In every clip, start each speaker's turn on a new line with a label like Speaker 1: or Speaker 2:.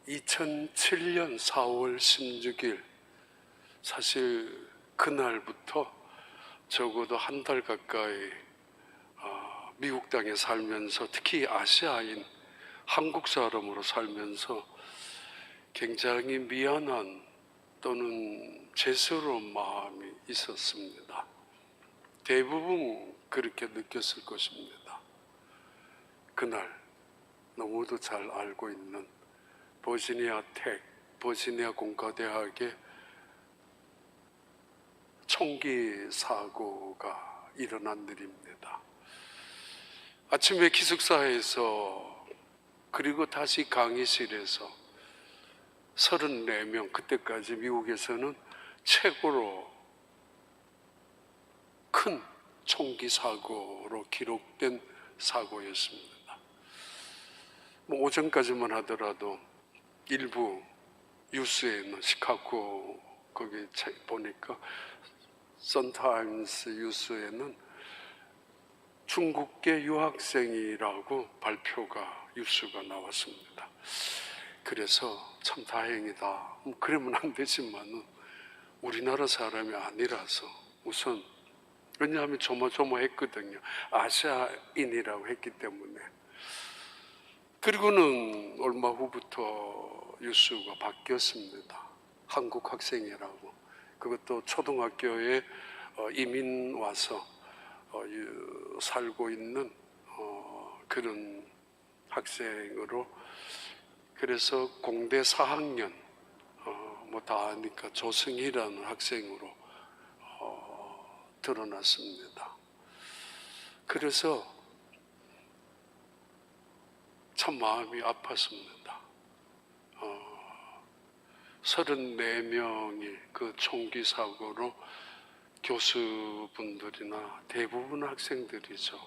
Speaker 1: 2007년 4월 16일, 사실 그날부터 적어도 한 달 가까이 미국 땅에 살면서, 특히 아시아인 한국 사람으로 살면서 굉장히 미안한 또는 죄스러운 마음이 있었습니다. 대부분 그렇게 느꼈을 것입니다. 그날 너무도 잘 알고 있는 버지니아 공과대학의 총기 사고가 일어난 일입니다. 아침에 기숙사에서 그리고 다시 강의실에서 34명, 그때까지 미국에서는 최고로 큰 총기 사고로 기록된 사고였습니다. 오전까지만 하더라도 일부 뉴스에는, 시카고 거기 보니까 선타임스 뉴스에는 중국계 유학생이라고 발표가, 뉴스가 나왔습니다. 그래서 참 다행이다. 그러면 안 되지만은 우리나라 사람이 아니라서 우선, 왜냐하면 조마조마했거든요. 아시아인이라고 했기 때문에. 그리고는 얼마 후부터 뉴스가 바뀌었습니다. 한국 학생이라고. 그것도 초등학교에 이민 와서 살고 있는 그런 학생으로, 그래서 공대 4학년 뭐 다 아니까 조승희라는 학생으로 드러났습니다. 그래서 참 마음이 아팠습니다. 34명이 그 총기 사고로 교수분들이나 대부분 학생들이죠.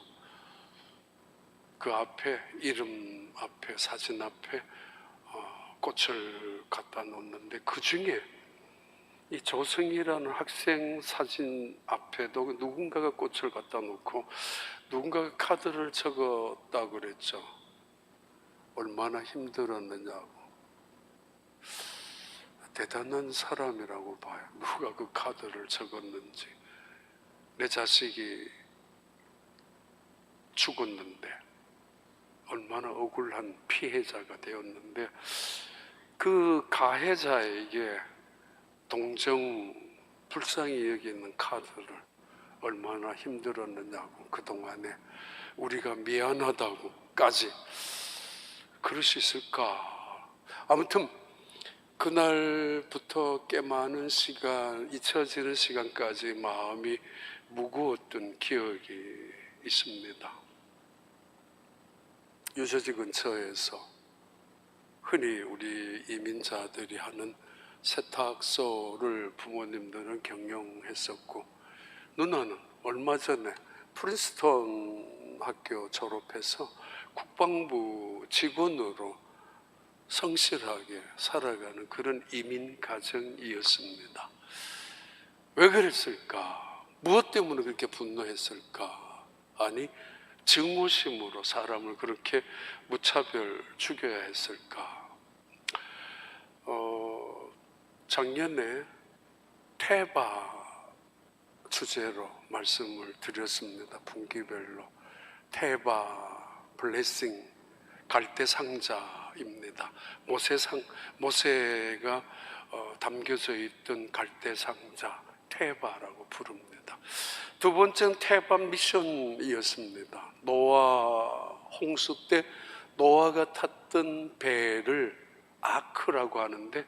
Speaker 1: 그 앞에, 이름 앞에, 사진 앞에 꽃을 갖다 놓는데, 그 중에 이 조승희라는 학생 사진 앞에도 누군가가 꽃을 갖다 놓고 누군가가 카드를 적었다고 그랬죠. 얼마나 힘들었느냐고. 대단한 사람이라고 봐요. 누가 그 카드를 적었는지. 내 자식이 죽었는데, 얼마나 억울한 피해자가 되었는데, 그 가해자에게 동정, 불쌍히 여기는 카드를 얼마나 힘들었느냐고. 그동안에 우리가 미안하다고까지 그럴 수 있을까. 아무튼 그날부터 꽤 많은 시간, 잊혀지는 시간까지 마음이 무거웠던 기억이 있습니다. 유저지 근처에서 흔히 우리 이민자들이 하는 세탁소를 부모님들은 경영했었고, 누나는 얼마 전에 프린스턴 학교 졸업해서 국방부 직원으로 성실하게 살아가는 그런 이민 가정이었습니다. 왜 그랬을까? 무엇 때문에 그렇게 분노했을까? 아니, 증오심으로 사람을 그렇게 무차별 죽여야 했을까? 작년에 테바 주제로 말씀을 드렸습니다. 분기별로. 테바 블레싱, 갈대 상자입니다. 모세가 담겨져 있던 갈대 상자, 테바라고 부릅니다. 두 번째는 테바 미션이었습니다. 노아 홍수 때 노아가 탔던 배를 아크라고 하는데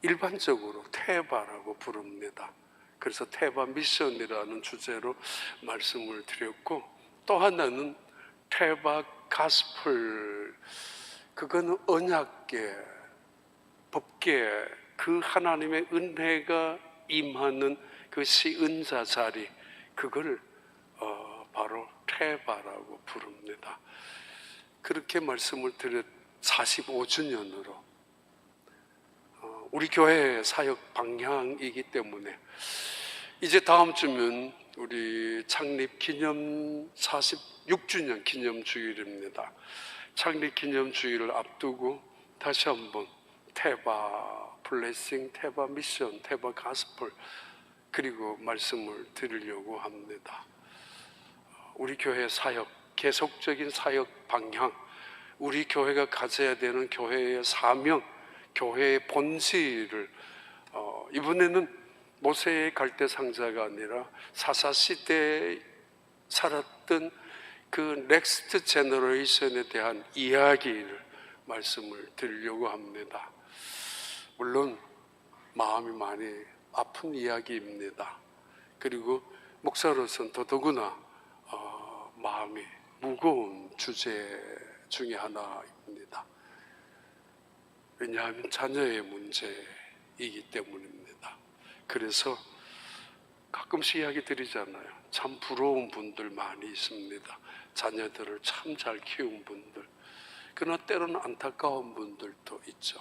Speaker 1: 일반적으로 테바라고 부릅니다. 그래서 테바 미션이라는 주제로 말씀을 드렸고, 또 하나는 테바 가스펠, 그거는 언약계, 법계, 그 하나님의 은혜가 임하는 그 시은자 자리, 그걸 바로 테바라고 부릅니다. 그렇게 말씀을 드렸 45주년으로 우리 교회의 사역 방향이기 때문에, 이제 다음 주면 우리 창립 기념 46주년 기념 주일입니다. 창립 기념 주일을 앞두고 다시 한번 테바 블레싱, 테바 미션, 테바 가스펠 그리고 말씀을 드리려고 합니다. 우리 교회 사역, 계속적인 사역 방향, 우리 교회가 가져야 되는 교회의 사명, 교회의 본질을 이번에는 모세의 갈대 상자가 아니라 사사시대에 살았던 그 넥스트 제너레이션에 대한 이야기를 말씀을 드리려고 합니다. 물론 마음이 많이 아픈 이야기입니다. 그리고 목사로서는 더더구나 마음이 무거운 주제 중에 하나입니다. 왜냐하면 자녀의 문제이기 때문입니다. 그래서 가끔씩 이야기 드리잖아요. 참 부러운 분들 많이 있습니다. 자녀들을 참 잘 키운 분들. 그러나 때로는 안타까운 분들도 있죠.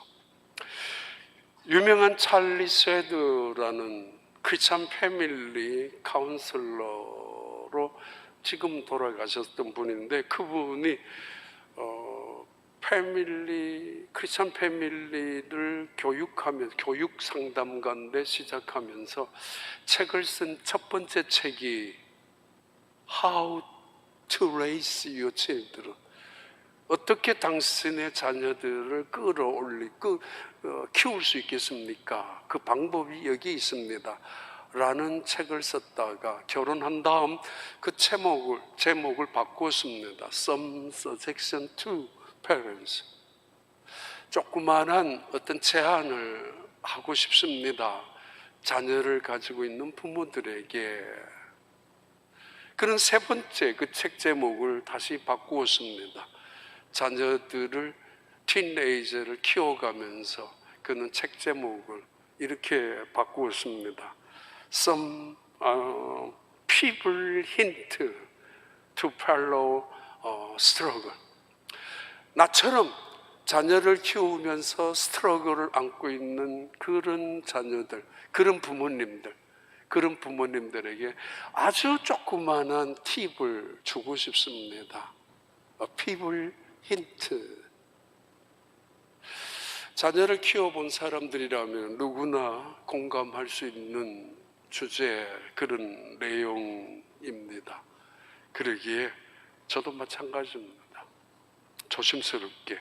Speaker 1: 유명한 찰리 쇠드라는 크리스찬 패밀리 카운슬러로 지금 돌아가셨던 분인데, 그분이 크리스찬 패밀리를 교육하면서, 교육 상담가인데 시작하면서 책을 쓴 첫 번째 책이 How to Raise Your Children, 어떻게 당신의 자녀들을 키울 수 있겠습니까? 그 방법이 여기 있습니다 라는 책을 썼다가 결혼한 다음 그 제목을 바꿨습니다. Some Suggestion to Parents. 조그만한 어떤 제안을 하고 싶습니다. 자녀를 가지고 있는 부모들에게. 그런 세 번째 그 책 제목을 다시 바꾸었습니다. 자녀들을, 티네이저를 키워가면서 그는 책 제목을 이렇게 바꾸었습니다. Some feeble hint to follow struggle. 나처럼 자녀를 키우면서 스트러글을 안고 있는 그런 자녀들, 그런 부모님들에게 아주 조그만한 팁을 주고 싶습니다. feeble hint. 자녀를 키워본 사람들이라면 누구나 공감할 수 있는 주제, 그런 내용입니다. 그러기에 저도 마찬가지입니다. 조심스럽게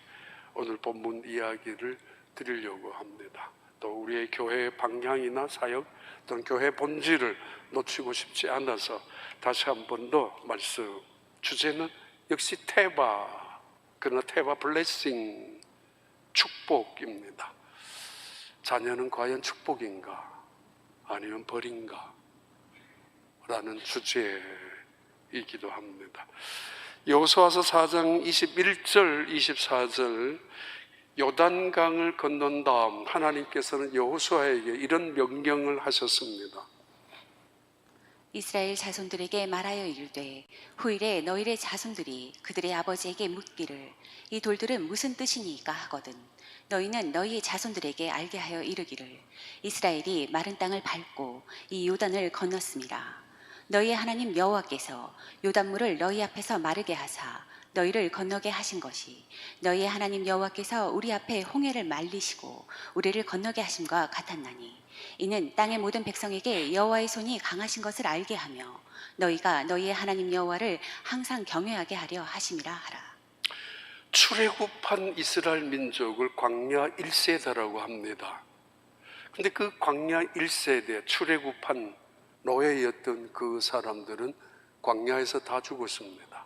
Speaker 1: 오늘 본문 이야기를 드리려고 합니다. 또 우리의 교회의 방향이나 사역 또는 교회 본질을 놓치고 싶지 않아서 다시 한 번 더 말씀. 주제는 역시 테바, 그러나 테바 블레싱, 축복입니다. 자녀는 과연 축복인가 아니면 벌인가 라는 주제이기도 합니다. 여호수아서 4장 21절 24절, 요단강을 건넌 다음 하나님께서는 여호수아에게 이런 명령을 하셨습니다.
Speaker 2: 이스라엘 자손들에게 말하여 이르되, 후일에 너희의 자손들이 그들의 아버지에게 묻기를 이 돌들은 무슨 뜻이니까 하거든 너희는 너희의 자손들에게 알게 하여 이르기를 이스라엘이 마른 땅을 밟고 이 요단을 건넜음이라. 너희의 하나님 여호와께서 요단물을 너희 앞에서 마르게 하사 너희를 건너게 하신 것이 너희의 하나님 여호와께서 우리 앞에 홍해를 말리시고 우리를 건너게 하심과 같았나니, 이는 땅의 모든 백성에게 여호와의 손이 강하신 것을 알게 하며 너희가 너희의 하나님 여호와를 항상 경외하게 하려 하심이라 하라.
Speaker 1: 출애굽한 이스라엘 민족을 광야 1세대라고 합니다. 근데 그 광야 1세대 출애굽한 노예였던 그 사람들은 광야에서 다 죽었습니다.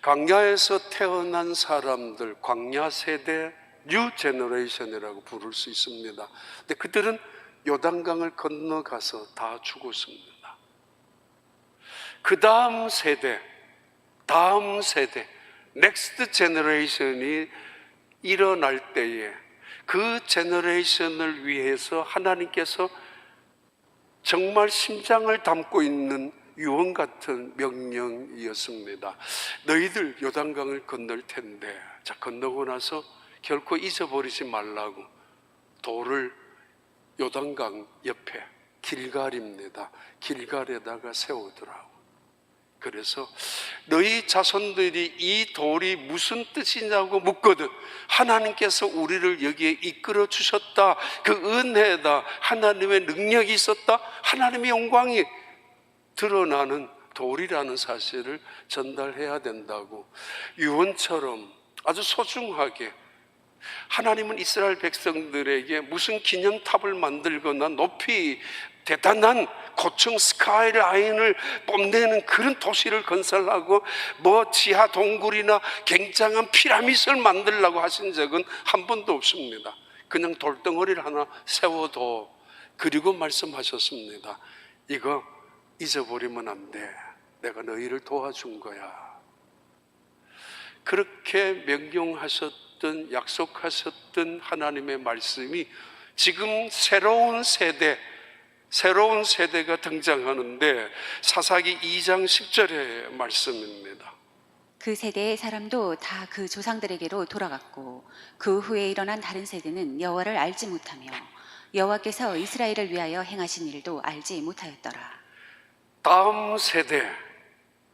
Speaker 1: 광야에서 태어난 사람들, 광야 세대, 뉴 제너레이션이라고 부를 수 있습니다. 근데 그들은 요단강을 건너가서 다 죽었습니다. 그 다음 세대, 넥스트 제너레이션이 일어날 때에 그 제너레이션을 위해서 하나님께서 정말 심장을 담고 있는 유언 같은 명령이었습니다. 너희들 요단강을 건널 텐데, 자, 건너고 나서 결코 잊어버리지 말라고 돌을 요단강 옆에 길갈입니다. 길갈에다가 세우더라고. 그래서 너희 자손들이 이 돌이 무슨 뜻이냐고 묻거든 하나님께서 우리를 여기에 이끌어 주셨다, 그 은혜다, 하나님의 능력이 있었다, 하나님의 영광이 드러나는 돌이라는 사실을 전달해야 된다고, 유언처럼 아주 소중하게 하나님은 이스라엘 백성들에게 무슨 기념탑을 만들거나 높이 대단한 고층 스카이라인을 뽐내는 그런 도시를 건설하고 뭐 지하 동굴이나 굉장한 피라밋을 만들려고 하신 적은 한 번도 없습니다. 그냥 돌덩어리를 하나 세워도, 그리고 말씀하셨습니다. 이거 잊어버리면 안 돼. 내가 너희를 도와준 거야. 그렇게 명령하셨던, 약속하셨던 하나님의 말씀이 지금 새로운 세대가 등장하는데 사사기 2장 10절의 말씀입니다.
Speaker 2: 그 세대의 사람도 다 그 조상들에게로 돌아갔고 그 후에 일어난 다른 세대는 여호와를 알지 못하며 여호와께서 이스라엘을 위하여 행하신 일도 알지 못하였더라.
Speaker 1: 다음 세대,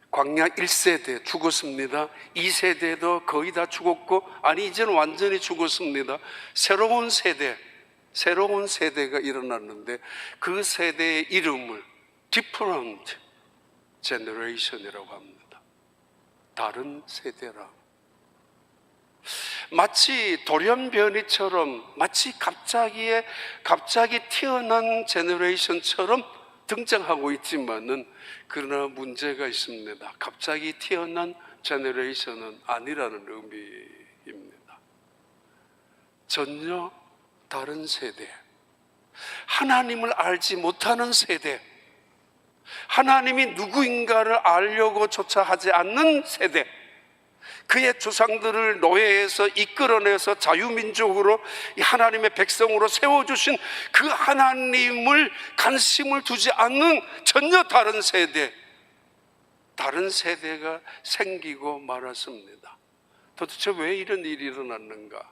Speaker 1: 광야 1세대 죽었습니다. 2세대도 거의 다 죽었고, 아니 이제는 완전히 죽었습니다. 새로운 세대가 일어났는데 그 세대의 이름을 different generation이라고 합니다. 다른 세대라. 마치 돌연변이처럼, 마치 갑자기 태어난 제너레이션처럼 등장하고 있지만은, 그러나 문제가 있습니다. 갑자기 태어난 제너레이션은 아니라는 의미입니다. 전혀 다른 세대, 하나님을 알지 못하는 세대, 하나님이 누구인가를 알려고 조차 하지 않는 세대, 그의 조상들을 노예에서 이끌어내서 자유민족으로 하나님의 백성으로 세워주신 그 하나님을 관심을 두지 않는 전혀 다른 세대가 생기고 말았습니다. 도대체 왜 이런 일이 일어났는가?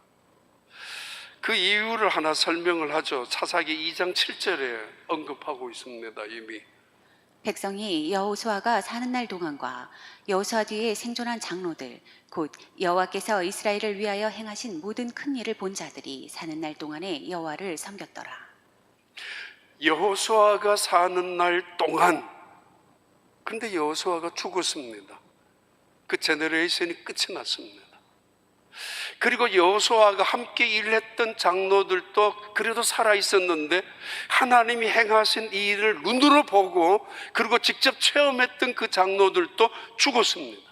Speaker 1: 그 이유를 하나 설명을 하죠. 사사기 2장 7절에 언급하고 있습니다. 이미
Speaker 2: 백성이 여호수아가 사는 날 동안과 여호수아 뒤에 생존한 장로들, 곧 여호와께서 이스라엘을 위하여 행하신 모든 큰 일을 본 자들이 사는 날 동안에 여호와를 섬겼더라.
Speaker 1: 여호수아가 사는 날 동안, 근데 여호수아가 죽었습니다. 그 제너레이션이 끝이 났습니다. 그리고 여호수아가 함께 일했던 장로들도 그래도 살아 있었는데, 하나님이 행하신 이 일을 눈으로 보고 그리고 직접 체험했던 그 장로들도 죽었습니다.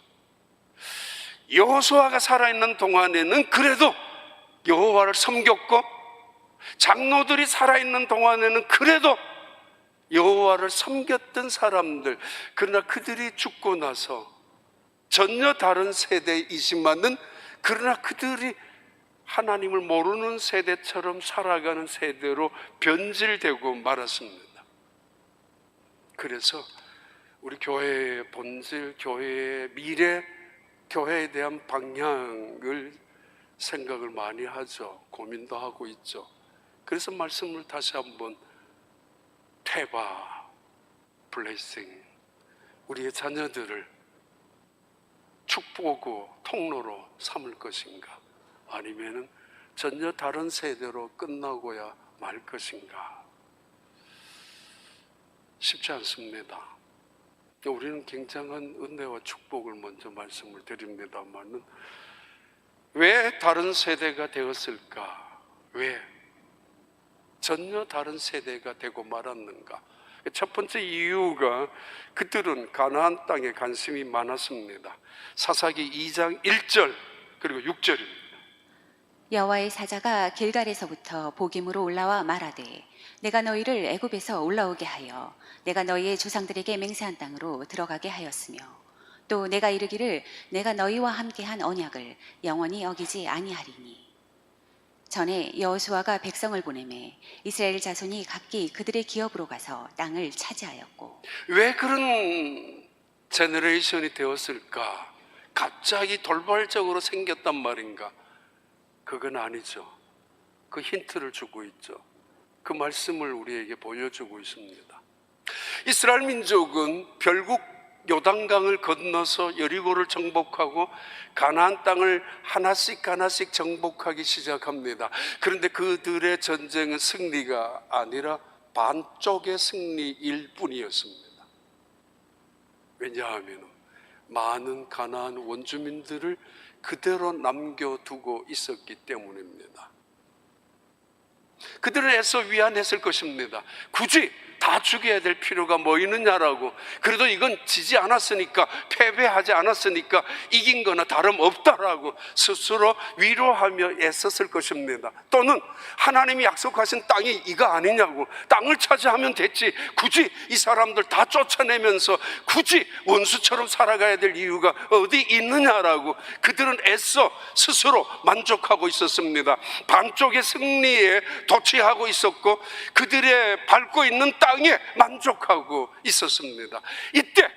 Speaker 1: 여호수아가 살아있는 동안에는 그래도 여호와를 섬겼고, 장로들이 살아있는 동안에는 그래도 여호와를 섬겼던 사람들, 그러나 그들이 죽고 나서 전혀 다른 세대이지만은, 그러나 그들이 하나님을 모르는 세대처럼 살아가는 세대로 변질되고 말았습니다. 그래서 우리 교회의 본질, 교회의 미래, 교회에 대한 방향을 생각을 많이 하죠. 고민도 하고 있죠. 그래서 말씀을 다시 한번, 태바, 블레싱, 우리의 자녀들을 축복고 통로로 삼을 것인가, 아니면은 전혀 다른 세대로 끝나고야 말 것인가, 쉽지 않습니다. 우리는 굉장한 은혜와 축복을 먼저 말씀을 드립니다만은, 왜 다른 세대가 되었을까? 왜 전혀 다른 세대가 되고 말았는가? 첫 번째 이유가, 그들은 가나안 땅에 관심이 많았습니다. 사사기 2장 1절 그리고 6절입니다.
Speaker 2: 여호와의 사자가 길갈에서부터 복임으로 올라와 말하되, 내가 너희를 애굽에서 올라오게 하여 내가 너희의 조상들에게 맹세한 땅으로 들어가게 하였으며, 또 내가 이르기를 내가 너희와 함께한 언약을 영원히 어기지 아니하리니. 전에 여호수아가 백성을 보내매 이스라엘 자손이 각기 그들의 기업으로 가서 땅을 차지하였고.
Speaker 1: 왜 그런 제너레이션이 되었을까? 갑자기 돌발적으로 생겼단 말인가? 그건 아니죠. 그 힌트를 주고 있죠. 그 말씀을 우리에게 보여주고 있습니다. 이스라엘 민족은 결국 요단강을 건너서 여리고를 정복하고 가나안 땅을 하나씩 하나씩 정복하기 시작합니다. 그런데 그들의 전쟁은 승리가 아니라 반쪽의 승리일 뿐이었습니다. 왜냐하면 많은 가나안 원주민들을 그대로 남겨두고 있었기 때문입니다. 그들은 애써 위안했을 것입니다. 굳이 다 죽여야 될 필요가 뭐 있느냐라고. 그래도 이건 지지 않았으니까, 패배하지 않았으니까 이긴 거나 다름없다라고 스스로 위로하며 애썼을 것입니다. 또는 하나님이 약속하신 땅이 이거 아니냐고, 땅을 차지하면 됐지, 굳이 이 사람들 다 쫓아내면서 굳이 원수처럼 살아가야 될 이유가 어디 있느냐라고 그들은 애써 스스로 만족하고 있었습니다. 반쪽의 승리에 도취하고 있었고 그들의 밟고 있는 땅에 만족하고 있었습니다. 이때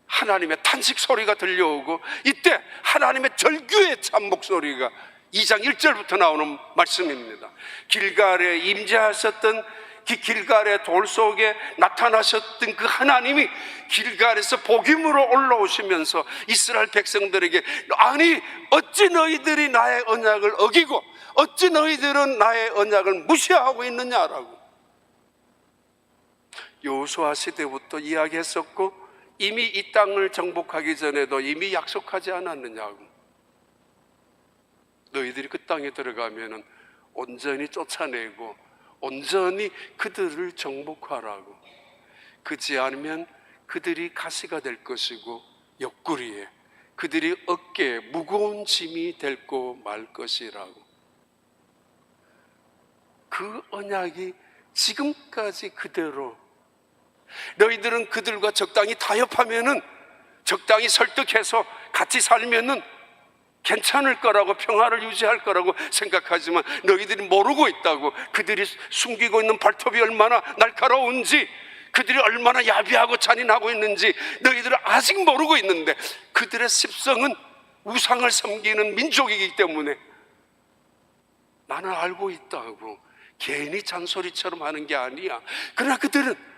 Speaker 1: 하나님의 탄식 소리가 들려오고, 이때 하나님의 절규의 참 목소리가 2장 1절부터 나오는 말씀입니다. 길갈에 임재하셨던 길갈의 돌 속에 나타나셨던 그 하나님이 길갈에서 복임으로 올라오시면서 이스라엘 백성들에게, 아니 어찌 너희들이 나의 언약을 어기고 어찌 너희들은 나의 언약을 무시하고 있느냐라고. 여호수아 시대부터 이야기했었고 이미 이 땅을 정복하기 전에도 이미 약속하지 않았느냐고. 너희들이 그 땅에 들어가면 온전히 쫓아내고 온전히 그들을 정복하라고. 그렇지 않으면 그들이 가시가 될 것이고 옆구리에, 그들이 어깨에 무거운 짐이 될고 말 것이라고. 그 언약이 지금까지 그대로, 너희들은 그들과 적당히 타협하면은, 적당히 설득해서 같이 살면은 괜찮을 거라고, 평화를 유지할 거라고 생각하지만 너희들이 모르고 있다고. 그들이 숨기고 있는 발톱이 얼마나 날카로운지, 그들이 얼마나 야비하고 잔인하고 있는지 너희들은 아직 모르고 있는데, 그들의 습성은 우상을 섬기는 민족이기 때문에 나는 알고 있다고 괜히 잔소리처럼 하는 게 아니야. 그러나 그들은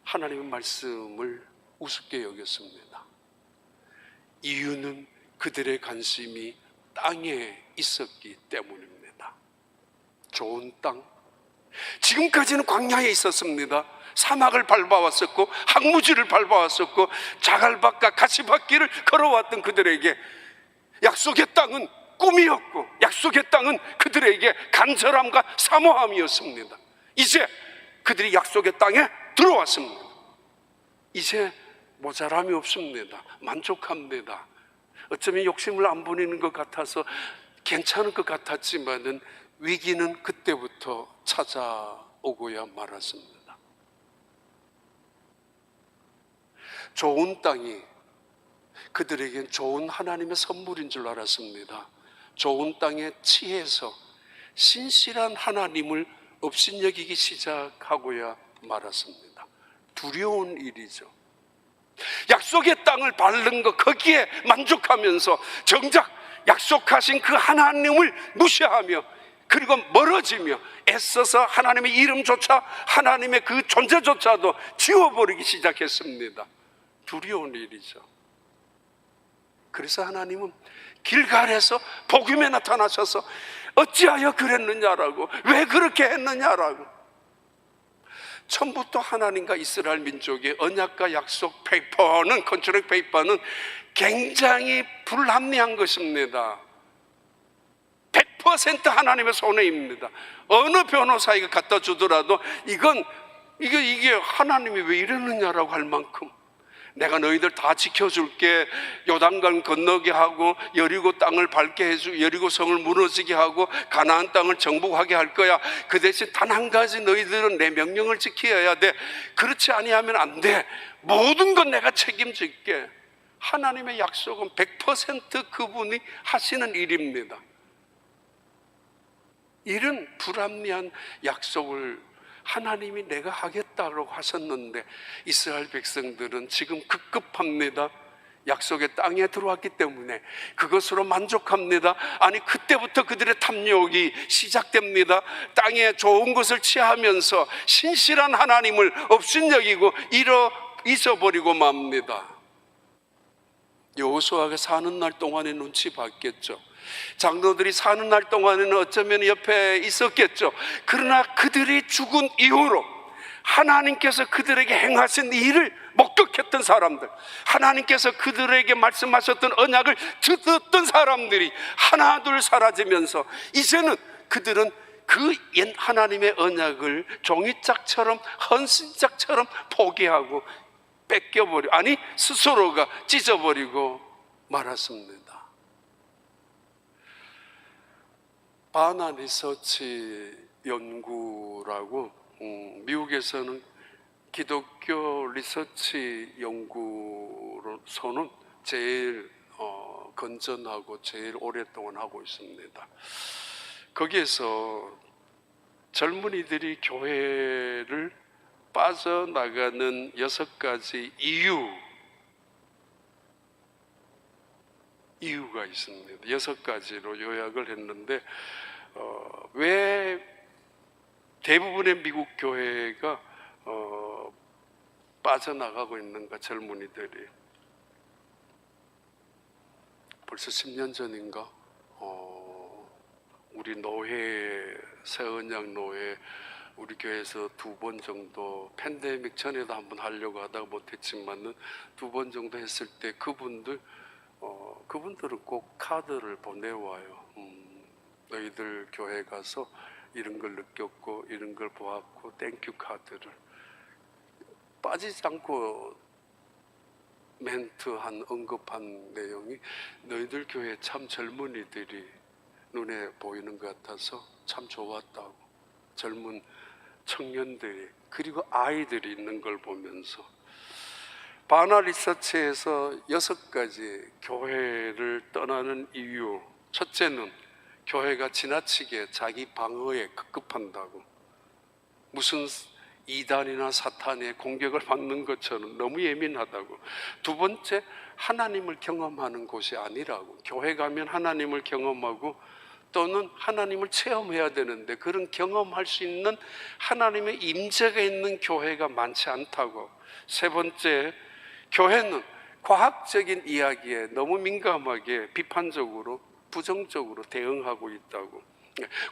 Speaker 1: 하나님의 말씀을 우습게 여겼습니다. 이유는 그들의 관심이 땅에 있었기 때문입니다. 좋은 땅, 지금까지는 광야에 있었습니다. 사막을 밟아왔었고 항무지를 밟아왔었고 자갈밭과 가시밭길을 걸어왔던 그들에게 약속의 땅은 꿈이었고, 약속의 땅은 그들에게 간절함과 사모함이었습니다. 이제 그들이 약속의 땅에 들어왔습니다. 이제 모자람이 없습니다. 만족합니다. 어쩌면 욕심을 안 부리는 것 같아서 괜찮은 것 같았지만은 위기는 그때부터 찾아오고야 말았습니다. 좋은 땅이 그들에겐 좋은 하나님의 선물인 줄 알았습니다. 좋은 땅에 취해서 신실한 하나님을 업신여기기 시작하고야 말았습니다. 두려운 일이죠. 약속의 땅을 밟는 것, 거기에 만족하면서 정작 약속하신 그 하나님을 무시하며, 그리고 멀어지며 애써서 하나님의 이름조차, 하나님의 그 존재조차도 지워버리기 시작했습니다. 두려운 일이죠. 그래서 하나님은 길갈에서 복음에 나타나셔서 어찌하여 그랬느냐라고, 왜 그렇게 했느냐라고. 처음부터 하나님과 이스라엘 민족의 언약과 약속 페이퍼는, 컨트랙트 페이퍼는 굉장히 불합리한 것입니다. 100% 하나님의 손해입니다. 어느 변호사에게 갖다 주더라도 이게 하나님이 왜 이러느냐라고 할 만큼, 내가 너희들 다 지켜줄게, 요단강 건너게 하고 여리고 땅을 밟게 해주고 여리고 성을 무너지게 하고 가나안 땅을 정복하게 할 거야. 그 대신 단 한 가지, 너희들은 내 명령을 지켜야 돼. 그렇지 아니하면 안 돼. 모든 건 내가 책임질게. 하나님의 약속은 100% 그분이 하시는 일입니다. 이런 불합리한 약속을 하나님이 내가 하겠다고 하셨는데 이스라엘 백성들은 지금 급급합니다. 약속의 땅에 들어왔기 때문에 그것으로 만족합니다. 아니, 그때부터 그들의 탐욕이 시작됩니다. 땅에 좋은 것을 취하면서 신실한 하나님을 업신여기고 잊어버리고 맙니다. 여호수아가 사는 날 동안에 눈치 봤겠죠. 장로들이 사는 날 동안에는 어쩌면 옆에 있었겠죠. 그러나 그들이 죽은 이후로 하나님께서 그들에게 행하신 일을 목격했던 사람들, 하나님께서 그들에게 말씀하셨던 언약을 듣던 사람들이 하나둘 사라지면서 이제는 그들은 그 옛 하나님의 언약을 종이짝처럼 헌신짝처럼 포기하고 뺏겨버리고, 아니 스스로가 찢어버리고 말았습니다. 바나 리서치 연구라고 미국에서는 기독교 리서치 연구로서는 제일 건전하고 제일 오랫동안 하고 있습니다. 거기에서 젊은이들이 교회를 빠져나가는 6가지 이유가 있습니다. 6가지로 요약을 했는데 왜 대부분의 미국 교회가 빠져나가고 있는가, 젊은이들이. 벌써 10년 전인가 우리 노회, 새언약 노회 우리 교회에서 2번 정도, 팬데믹 전에도 한번 하려고 하다가 못했지만은 2번 정도 했을 때 그분들은 꼭 카드를 보내와요. 너희들 교회 가서 이런 걸 느꼈고 이런 걸 보았고 땡큐 카드를. 빠지지 않고 멘트한 언급한 내용이 너희들 교회 참 젊은이들이 눈에 보이는 것 같아서 참 좋았다고. 젊은 청년들이 그리고 아이들이 있는 걸 보면서 바나 리서치에서 6가지 교회를 떠나는 이유. 첫째는 교회가 지나치게 자기 방어에 급급한다고. 무슨 이단이나 사탄의 공격을 받는 것처럼 너무 예민하다고. 2번째, 하나님을 경험하는 곳이 아니라고. 교회 가면 하나님을 경험하고 또는 하나님을 체험해야 되는데 그런 경험할 수 있는 하나님의 임재가 있는 교회가 많지 않다고. 3번째, 교회는 과학적인 이야기에 너무 민감하게 비판적으로 부정적으로 대응하고 있다고.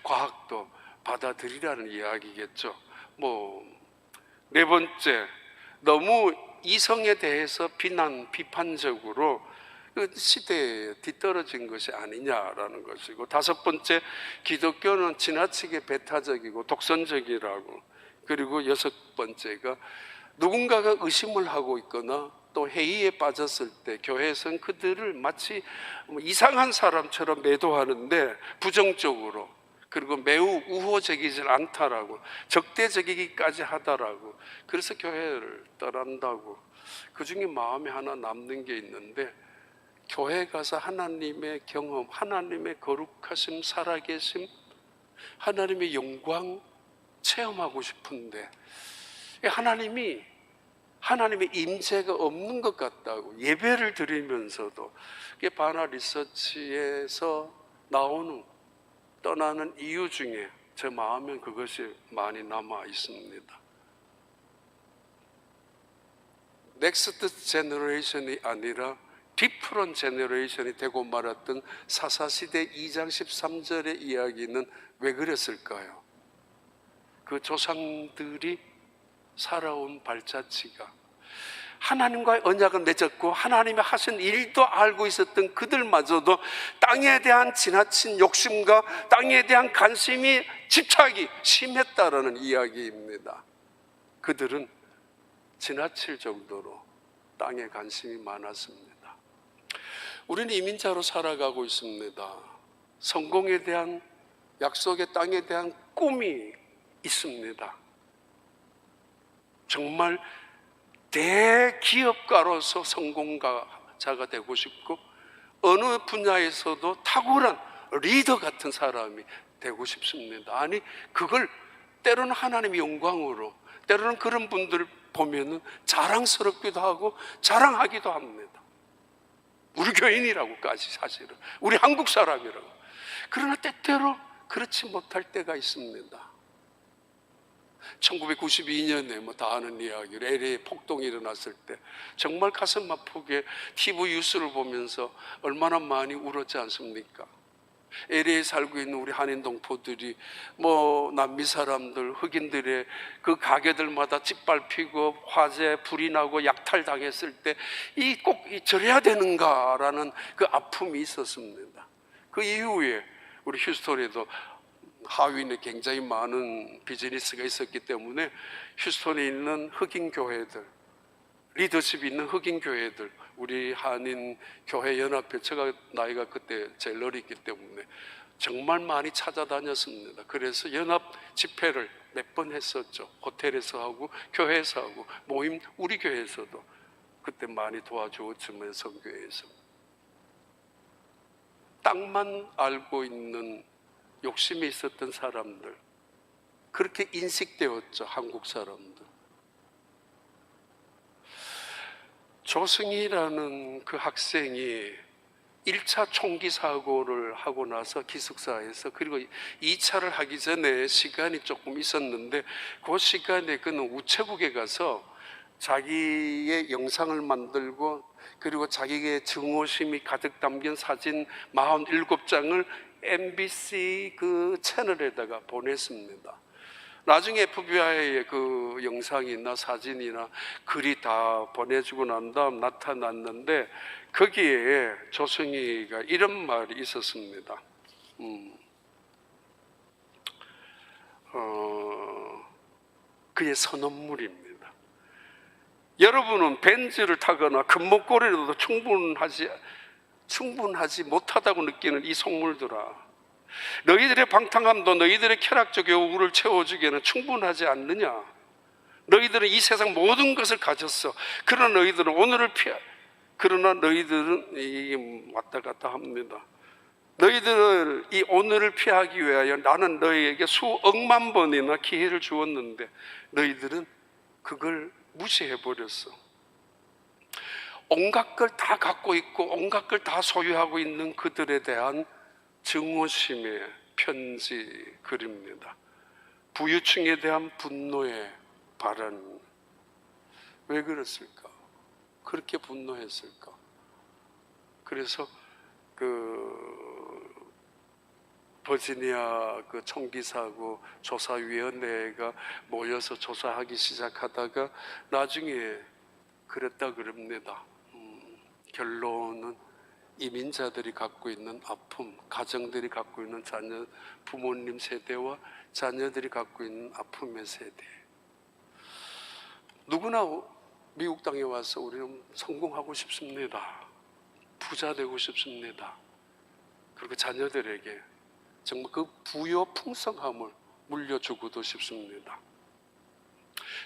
Speaker 1: 과학도 받아들이라는 이야기겠죠. 4번째, 너무 이성에 대해서 비판적으로 그 시대에 뒤떨어진 것이 아니냐라는 것이고, 5번째, 기독교는 지나치게 배타적이고 독선적이라고. 그리고 6번째가 누군가가 의심을 하고 있거나 또 회의에 빠졌을 때 교회에서는 그들을 마치 이상한 사람처럼 매도하는데 부정적으로, 그리고 매우 우호적이지 않다라고, 적대적이기까지 하다라고. 그래서 교회를 떠난다고. 그 중에 마음에 하나 남는 게 있는데, 교회 가서 하나님의 경험, 하나님의 거룩하심, 살아계심, 하나님의 영광 체험하고 싶은데 하나님의 임재가 없는 것 같다고. 예배를 드리면서도. 그게 바나 리서치에서 나오는 떠나는 이유 중에 제 마음엔 그것이 많이 남아 있습니다. 넥스트 제너레이션이 아니라 디프런 제너레이션이 되고 말았던 사사시대 2장 13절의 이야기는 왜 그랬을까요? 그 조상들이 살아온 발자취가 하나님과의 언약을 맺었고 하나님이 하신 일도 알고 있었던 그들마저도 땅에 대한 지나친 욕심과 땅에 대한 관심이, 집착이 심했다라는 이야기입니다. 그들은 지나칠 정도로 땅에 관심이 많았습니다. 우리는 이민자로 살아가고 있습니다. 성공에 대한, 약속의 땅에 대한 꿈이 있습니다. 정말 대기업가로서 성공자가 되고 싶고 어느 분야에서도 탁월한 리더 같은 사람이 되고 싶습니다. 아니, 그걸 때로는 하나님의 영광으로, 때로는 그런 분들을 보면은 자랑스럽기도 하고 자랑하기도 합니다. 우리 교인이라고까지, 사실은 우리 한국 사람이라고. 그러나 때때로 그렇지 못할 때가 있습니다. 1992년에 뭐 다 아는 이야기로 LA 폭동이 일어났을 때 정말 가슴 아프게 TV 뉴스를 보면서 얼마나 많이 울었지 않습니까? LA에 살고 있는 우리 한인 동포들이 뭐 남미 사람들, 흑인들의 그 가게들마다 짓밟히고 화재 불이 나고 약탈당했을 때 이 꼭 저래야 되는가라는 그 아픔이 있었습니다. 그 이후에 우리 휴스턴에도 하윈에 굉장히 많은 비즈니스가 있었기 때문에 휴스턴에 있는 흑인 교회들, 리더십이 있는 흑인 교회들, 우리 한인 교회 연합회, 제가 나이가 그때 제일 어렸기 때문에 정말 많이 찾아다녔습니다. 그래서 연합 집회를 몇 번 했었죠. 호텔에서 하고 교회에서 하고 모임, 우리 교회에서도 그때 많이 도와주었지만 성교회에서 땅만 알고 있는 욕심이 있었던 사람들, 그렇게 인식되었죠. 한국 사람들. 조승희라는 그 학생이 1차 총기 사고를 하고 나서 기숙사에서, 그리고 2차를 하기 전에 시간이 조금 있었는데 그 시간에 그는 우체국에 가서 자기의 영상을 만들고 그리고 자기의 증오심이 가득 담긴 사진 47장을 MBC 그 채널에다가 보냈습니다. 나중에 FBI의 그 영상이나 사진이나 글이 다 보내주고 난 다음 나타났는데 거기에 조승희가 이런 말이 있었습니다. 그의 선언물입니다. 여러분은 벤츠를 타거나 금목걸이로도 충분하지 못하다고 느끼는 이 속물들아, 너희들의 방탕함도 너희들의 쾌락적 요구를 채워주기에는 충분하지 않느냐? 너희들은 이 세상 모든 것을 가졌어. 그러나 너희들은 이게 왔다 갔다 합니다. 너희들은 이 오늘을 피하기 위하여 나는 너희에게 수억만 번이나 기회를 주었는데 너희들은 그걸 무시해버렸어. 온갖 걸 다 갖고 있고 온갖 걸 다 소유하고 있는 그들에 대한 증오심의 편지 글입니다. 부유층에 대한 분노의 발언. 왜 그랬을까? 그렇게 분노했을까? 그래서 그 버지니아 그 총기 사고 조사위원회가 모여서 조사하기 시작하다가 나중에 그랬다 그럽니다. 결론은 이민자들이 갖고 있는 아픔, 가정들이 갖고 있는 자녀, 부모님 세대와 자녀들이 갖고 있는 아픔의 세대. 누구나 미국 땅에 와서 우리는 성공하고 싶습니다. 부자 되고 싶습니다. 그리고 자녀들에게 정말 그 부여 풍성함을 물려주고도 싶습니다.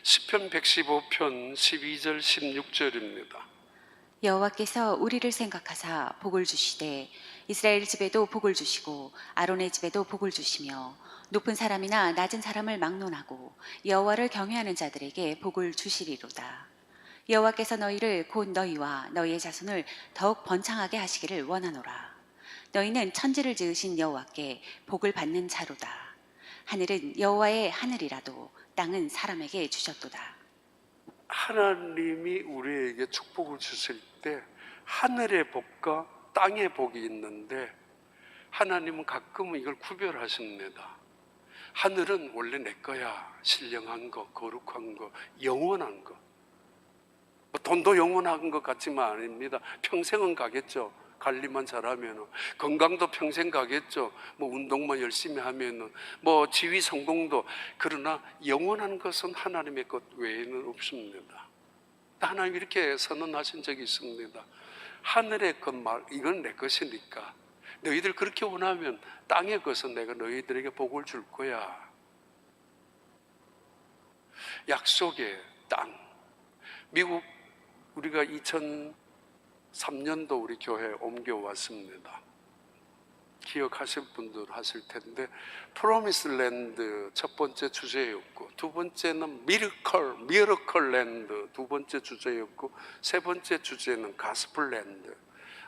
Speaker 1: 시편 115편 12절 16절입니다.
Speaker 2: 여호와께서 우리를 생각하사 복을 주시되 이스라엘 집에도 복을 주시고 아론의 집에도 복을 주시며 높은 사람이나 낮은 사람을 막론하고 여호와를 경외하는 자들에게 복을 주시리로다. 여호와께서 너희를 곧 너희와 너희의 자손을 더욱 번창하게 하시기를 원하노라. 너희는 천지를 지으신 여호와께 복을 받는 자로다. 하늘은 여호와의 하늘이라도 땅은 사람에게 주셨도다.
Speaker 1: 하나님이 우리에게 축복을 주실 때 하늘의 복과 땅의 복이 있는데 하나님은 가끔은 이걸 구별하십니다. 하늘은 원래 내 거야. 신령한 거, 거룩한 거, 영원한 거. 돈도 영원한 것 같지만 아닙니다. 평생은 가겠죠. 관리만 잘하면. 건강도 평생 가겠죠. 뭐 운동만 열심히 하면, 뭐 지위 성공도. 그러나 영원한 것은 하나님의 것 외에는 없습니다. 하나님이 이렇게 선언하신 적이 있습니다. 하늘의 것 말, 이건 내 것이니까 너희들 그렇게 원하면 땅의 것은 내가 너희들에게 복을 줄 거야. 약속의 땅. 미국 우리가 2003년도 우리 교회에 옮겨왔습니다. 기억하실 분들 하실 텐데 프로미스 랜드 첫 번째 주제였고 두 번째는 미러컬 랜드 두 번째 주제였고 세 번째 주제는 가스플 랜드.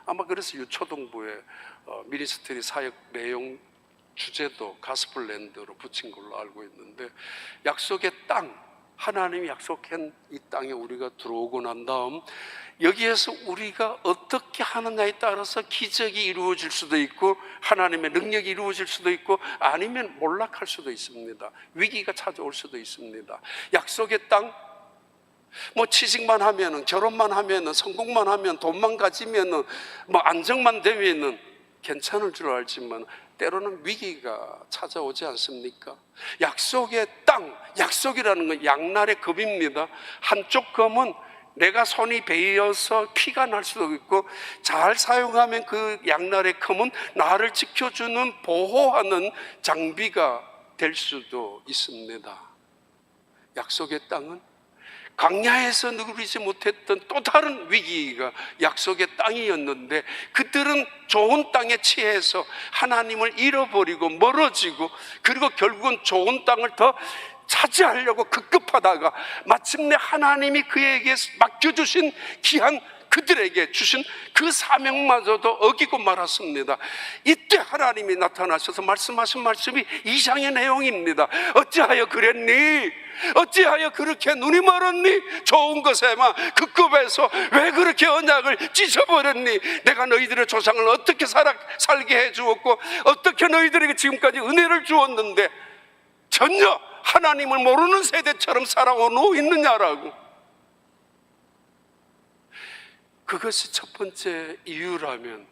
Speaker 1: 아마 그래서 유초동부의 미니스트리 사역 내용 주제도 가스플랜드로 붙인 걸로 알고 있는데, 약속의 땅, 하나님이 약속한 이 땅에 우리가 들어오고 난 다음 여기에서 우리가 어떻게 하느냐에 따라서 기적이 이루어질 수도 있고 하나님의 능력이 이루어질 수도 있고 아니면 몰락할 수도 있습니다. 위기가 찾아올 수도 있습니다. 약속의 땅, 뭐 취직만 하면은, 결혼만 하면은, 성공만 하면, 돈만 가지면은, 뭐 안정만 되면은 괜찮을 줄 알지만 때로는 위기가 찾아오지 않습니까? 약속의 땅, 약속이라는 건 양날의 검입니다. 한쪽 검은 내가 손이 베어서 피가 날 수도 있고, 잘 사용하면 그 양날의 검은 나를 지켜주는, 보호하는 장비가 될 수도 있습니다. 약속의 땅은 광야에서 누리지 못했던 또 다른 위기가 약속의 땅이었는데, 그들은 좋은 땅에 취해서 하나님을 잃어버리고 멀어지고, 그리고 결국은 좋은 땅을 더 차지하려고 급급하다가 마침내 하나님이 그에게 맡겨주신 귀한, 그들에게 주신 그 사명마저도 어기고 말았습니다. 이때 하나님이 나타나셔서 말씀하신 말씀이 이 장의 내용입니다. 어찌하여 그랬니? 어찌하여 그렇게 눈이 멀었니? 좋은 것에만 급급해서 왜 그렇게 언약을 찢어버렸니? 내가 너희들의 조상을 어떻게 살게 해주었고 어떻게 너희들에게 지금까지 은혜를 주었는데 전혀 하나님을 모르는 세대처럼 살아오고 있느냐라고. 그것이 첫 번째 이유라면,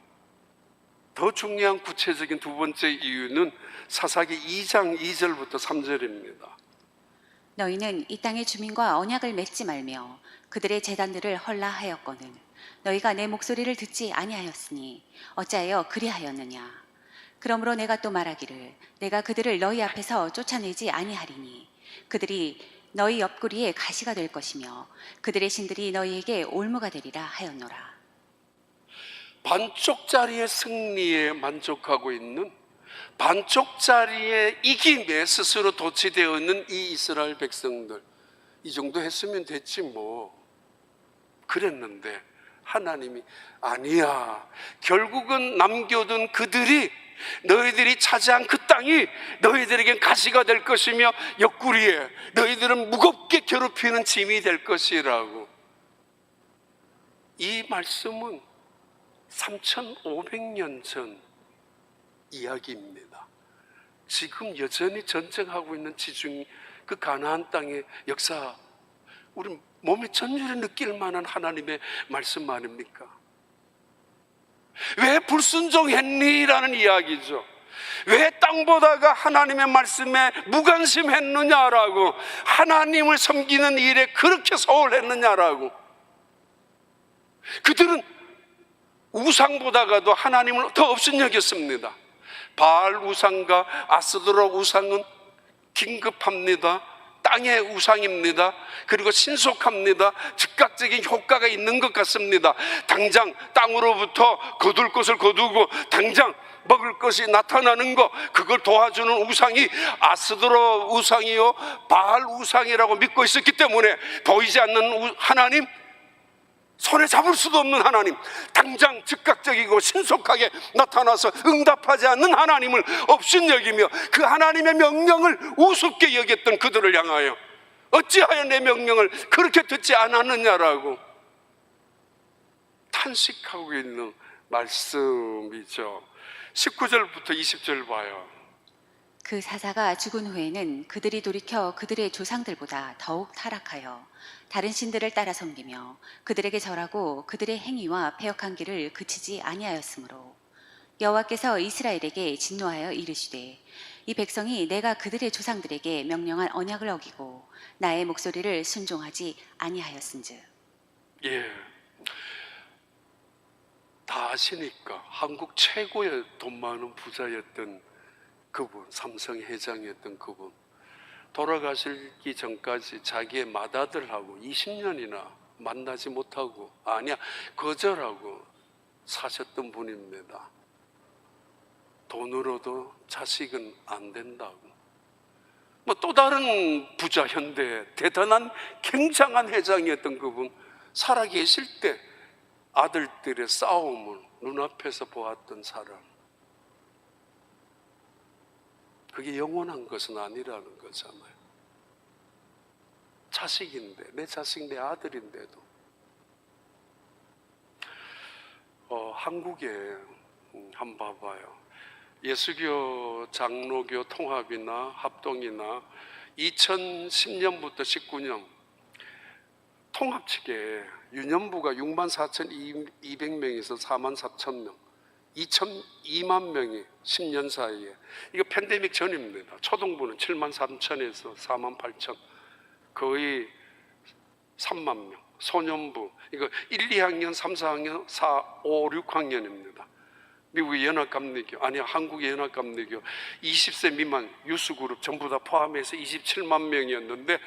Speaker 1: 더 중요한 구체적인 두 번째 이유는 사사기 2장 2절부터 3절입니다.
Speaker 2: 너희는 이 땅의 주민과 언약을 맺지 말며 그들의 제단들을 헐라하였거늘 너희가 내 목소리를 듣지 아니하였으니 어찌하여 그리하였느냐. 그러므로 내가 또 말하기를 내가 그들을 너희 앞에서 쫓아내지 아니하리니 그들이 너희 옆구리에 가시가 될 것이며 그들의 신들이 너희에게 올무가 되리라 하였노라.
Speaker 1: 반쪽짜리의 승리에 만족하고 있는, 반쪽짜리의 이김에 스스로 도취되어 있는 이 이스라엘 백성들, 이 정도 했으면 됐지 뭐 그랬는데 하나님이 아니야, 결국은 남겨둔 그들이, 너희들이 차지한 그 땅이 너희들에겐 가시가 될 것이며 옆구리에 너희들은 무겁게 괴롭히는 짐이 될 것이라고. 이 말씀은 3500년 전 이야기입니다. 지금 여전히 전쟁하고 있는 지중 그 가나안 땅의 역사, 우리 몸에 전율을 느낄 만한 하나님의 말씀 아닙니까? 왜 불순종했니? 라는 이야기죠. 왜 땅보다가 하나님의 말씀에 무관심했느냐라고, 하나님을 섬기는 일에 그렇게 소홀했느냐라고. 그들은 우상보다가도 하나님을 더 업신여겼습니다. 바알 우상과 아스드로 우상은 긴급합니다. 땅의 우상입니다. 그리고 신속합니다. 즉각적인 효과가 있는 것 같습니다. 당장 땅으로부터 거둘 것을 거두고 당장 먹을 것이 나타나는 것, 그걸 도와주는 우상이 아스드로 우상이요 바알 우상이라고 믿고 있었기 때문에 보이지 않는 하나님, 손에 잡을 수도 없는 하나님, 당장 즉각적이고 신속하게 나타나서 응답하지 않는 하나님을 업신여기며 그 하나님의 명령을 우습게 여겼던 그들을 향하여 어찌하여 내 명령을 그렇게 듣지 않았느냐라고 탄식하고 있는 말씀이죠. 19절부터 20절 봐요.
Speaker 2: 그 사사가 죽은 후에는 그들이 돌이켜 그들의 조상들보다 더욱 타락하여 다른 신들을 따라 섬기며 그들에게 절하고 그들의 행위와 패역한 길을 그치지 아니하였으므로 여호와께서 이스라엘에게 진노하여 이르시되 이 백성이 내가 그들의 조상들에게 명령한 언약을 어기고 나의 목소리를 순종하지 아니하였은즉.
Speaker 1: 예, 다 아시니까 한국 최고의 돈 많은 부자였던 그분, 삼성 회장이었던 그분, 돌아가시기 전까지 자기의 맏아들하고 20년이나 만나지 못하고, 아니야 거절하고 사셨던 분입니다. 돈으로도 자식은 안 된다고. 뭐 또 다른 부자, 현대 대단한 굉장한 회장이었던 그분, 살아계실 때 아들들의 싸움을 눈앞에서 보았던 사람. 그게 영원한 것은 아니라는 거잖아요. 자식인데, 내 자식, 내 아들인데도 한국에 한번 봐봐요. 예수교 장로교 통합이나 합동이나 2010년부터 19년 통합 측에 유년부가 64,200명에서 44,000명, 2만 명이 10년 사이에, 이거 팬데믹 전입니다. 초등부는 73,000에서 48,000, 거의 3만 명. 소년부, 이거 1, 2학년, 3, 4학년, 4, 5, 6학년입니다. 미국의 연합감리교, 아니 한국의 연합감리교 20세 미만 유스그룹 전부 다 포함해서 27만 명이었는데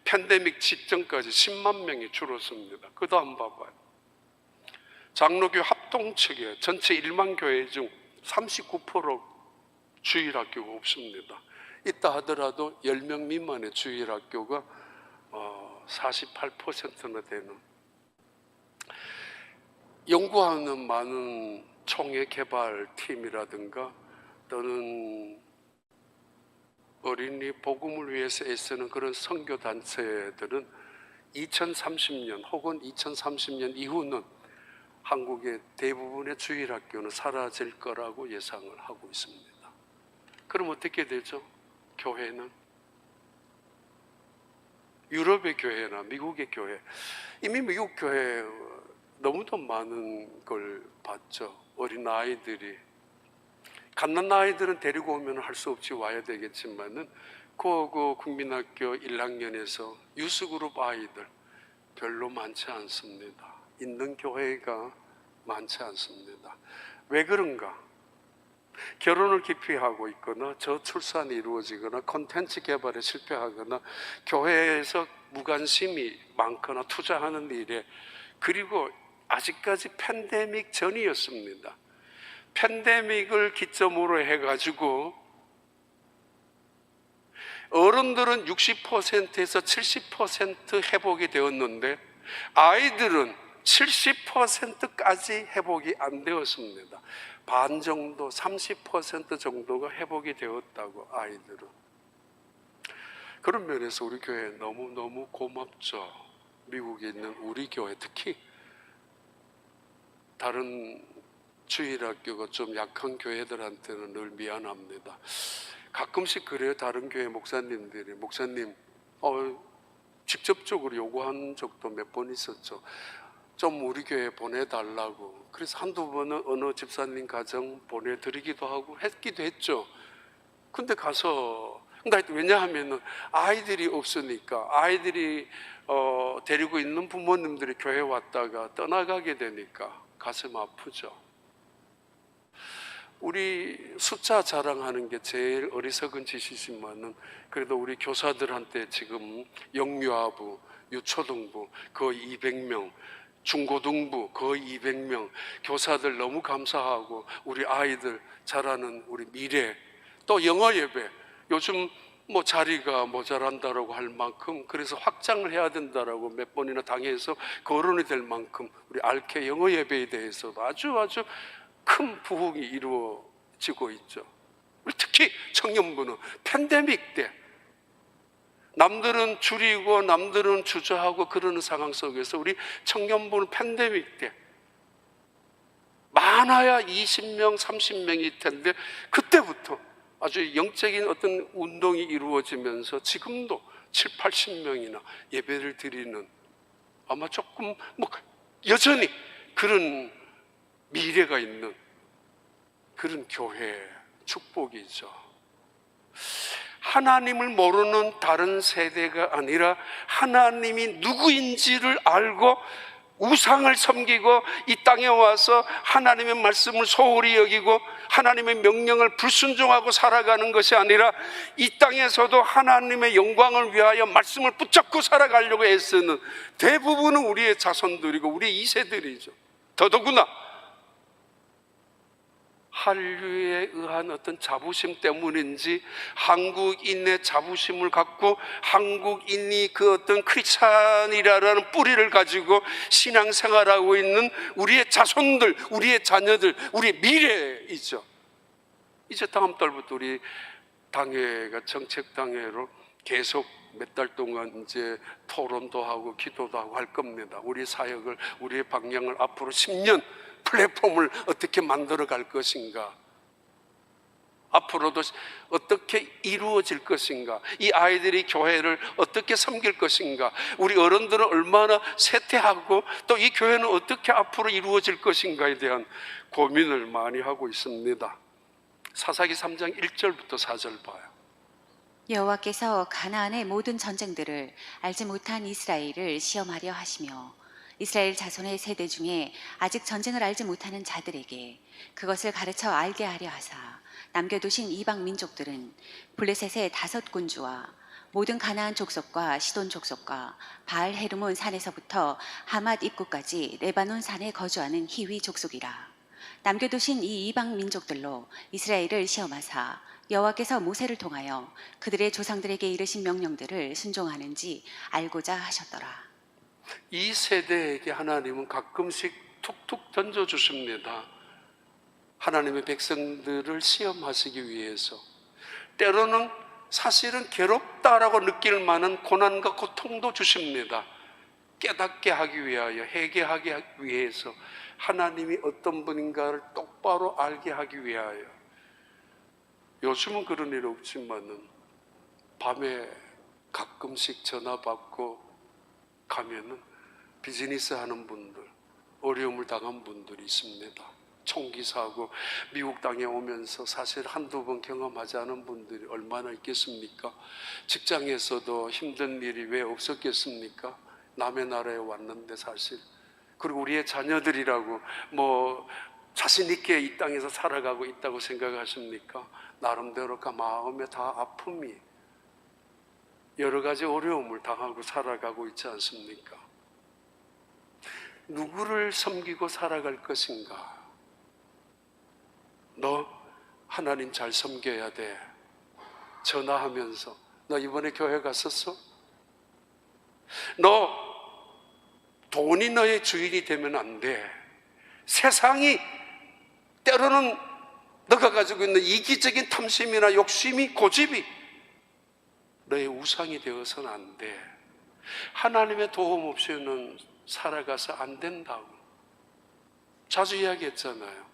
Speaker 1: 팬데믹 직전까지 10만 명이 줄었습니다. 그 다음 봐봐요. 장로교 합동 측에 전체 1만 교회 중 39% 주일학교가 없습니다. 있다 하더라도 10명 미만의 주일학교가 48%나 되는, 연구하는 많은 총회 개발팀이라든가 또는 어린이 복음을 위해서 애쓰는 그런 선교단체들은 2030년 혹은 2030년 이후는 한국의 대부분의 주일학교는 사라질 거라고 예상을 하고 있습니다. 그럼 어떻게 되죠? 교회는? 유럽의 교회나 미국의 교회, 이미 미국 교회 너무도 많은 걸 봤죠. 어린 아이들이, 갓난 아이들은 데리고 오면 할 수 없이 와야 되겠지만은 그 국민학교 1학년에서 유스그룹 아이들 별로 많지 않습니다. 있는 교회가 많지 않습니다. 왜 그런가? 결혼을 기피하고 있거나 저출산이 이루어지거나 콘텐츠 개발에 실패하거나 교회에서 무관심이 많거나 투자하는 일에, 그리고 아직까지 팬데믹 전이었습니다. 팬데믹을 기점으로 해가지고 어른들은 60%에서 70% 회복이 되었는데 아이들은 70%까지 회복이 안 되었습니다. 반 정도, 30% 정도가 회복이 되었다고, 아이들은. 그런 면에서 우리 교회 너무너무 고맙죠. 미국에 있는 우리 교회, 특히 다른 주일학교가 좀 약한 교회들한테는 늘 미안합니다. 가끔씩 그래요. 다른 교회 목사님들이, 목사님 직접적으로 요구한 적도 몇 번 있었죠. 좀 우리 교회 보내달라고. 그래서 한두 번은 어느 집사님 가정 보내드리기도 하고 했기도 했죠. 근데 가서, 그러니까 왜냐하면 아이들이 없으니까, 아이들이 데리고 있는 부모님들이 교회 왔다가 떠나가게 되니까 가슴 아프죠. 우리 숫자 자랑하는 게 제일 어리석은 짓이지만은 그래도 우리 교사들한테 지금 영유아부, 유초등부 거의 200명, 중고등부 거의 200명, 교사들 너무 감사하고 우리 아이들 자라는 우리 미래, 또 영어 예배 요즘 뭐 자리가 모자란다라고 할 만큼, 그래서 확장을 해야 된다라고 몇 번이나 당해서 거론이 될 만큼 우리 알케 영어 예배에 대해서도 아주 큰 부흥이 이루어지고 있죠. 특히 청년부는 팬데믹 때 남들은 줄이고 남들은 주저하고 그러는 상황 속에서 우리 청년부는 팬데믹 때 많아야 20명, 30명일 텐데 그때부터 아주 영적인 어떤 운동이 이루어지면서 지금도 7, 80명이나 예배를 드리는, 아마 조금 여전히 그런 미래가 있는 그런 교회 축복이죠. 하나님을 모르는 다른 세대가 아니라 하나님이 누구인지를 알고 우상을 섬기고 이 땅에 와서 하나님의 말씀을 소홀히 여기고 하나님의 명령을 불순종하고 살아가는 것이 아니라 이 땅에서도 하나님의 영광을 위하여 말씀을 붙잡고 살아가려고 애쓰는 대부분은 우리의 자손들이고 우리 2세들이죠. 더더구나 한류에 의한 어떤 자부심 때문인지 한국인의 자부심을 갖고 한국인이 그 어떤 크리스찬이라는 뿌리를 가지고 신앙생활하고 있는 우리의 자손들, 우리의 자녀들, 우리의 미래이죠. 이제 다음 달부터 우리 당회가 정책당회로 계속 몇 달 동안 이제 토론도 하고 기도도 하고 할 겁니다. 우리 사역을, 우리의 방향을 앞으로 10년 플랫폼을 어떻게 만들어 갈 것인가, 앞으로도 어떻게 이루어질 것인가, 이 아이들이 교회를 어떻게 섬길 것인가, 우리 어른들은 얼마나 쇠퇴하고 또 이 교회는 어떻게 앞으로 이루어질 것인가에 대한 고민을 많이 하고 있습니다. 사사기 3장 1절부터 4절 봐요.
Speaker 2: 여호와께서 가나안의 모든 전쟁들을 알지 못한 이스라엘을 시험하려 하시며 이스라엘 자손의 세대 중에 아직 전쟁을 알지 못하는 자들에게 그것을 가르쳐 알게 하려 하사 남겨두신 이방 민족들은 블레셋의 5군주와 모든 가나안 족속과 시돈 족속과 바알 헤르몬 산에서부터 하맛 입구까지 레바논 산에 거주하는 히위 족속이라. 남겨두신 이 이방 민족들로 이스라엘을 시험하사 여호와께서 모세를 통하여 그들의 조상들에게 이르신 명령들을 순종하는지 알고자 하셨더라.
Speaker 1: 이 세대에게 하나님은 가끔씩 툭툭 던져주십니다. 하나님의 백성들을 시험하시기 위해서. 때로는 사실은 괴롭다라고 느낄 만한 고난과 고통도 주십니다. 깨닫게 하기 위하여, 회개하게 하기 위해서, 하나님이 어떤 분인가를 똑바로 알게 하기 위하여. 요즘은 그런 일 없지만은 밤에 가끔씩 전화 받고 가면은 비즈니스 하는 분들, 어려움을 당한 분들이 있습니다. 총기 사고 미국 땅에 오면서 사실 한두 번 경험하지 않은 분들이 얼마나 있겠습니까? 직장에서도 힘든 일이 왜 없었겠습니까? 남의 나라에 왔는데 사실. 그리고 우리의 자녀들이라고 뭐 자신 있게 이 땅에서 살아가고 있다고 생각하십니까? 나름대로 그 마음에 다 아픔이, 여러 가지 어려움을 당하고 살아가고 있지 않습니까? 누구를 섬기고 살아갈 것인가? 너 하나님 잘 섬겨야 돼. 전화하면서, 너 이번에 교회 갔었어? 너 돈이 너의 주인이 되면 안 돼. 세상이 때로는 너가 가지고 있는 이기적인 탐심이나 욕심이, 고집이 너의 우상이 되어서는 안 돼. 하나님의 도움 없이는 살아가서 안 된다고 자주 이야기했잖아요.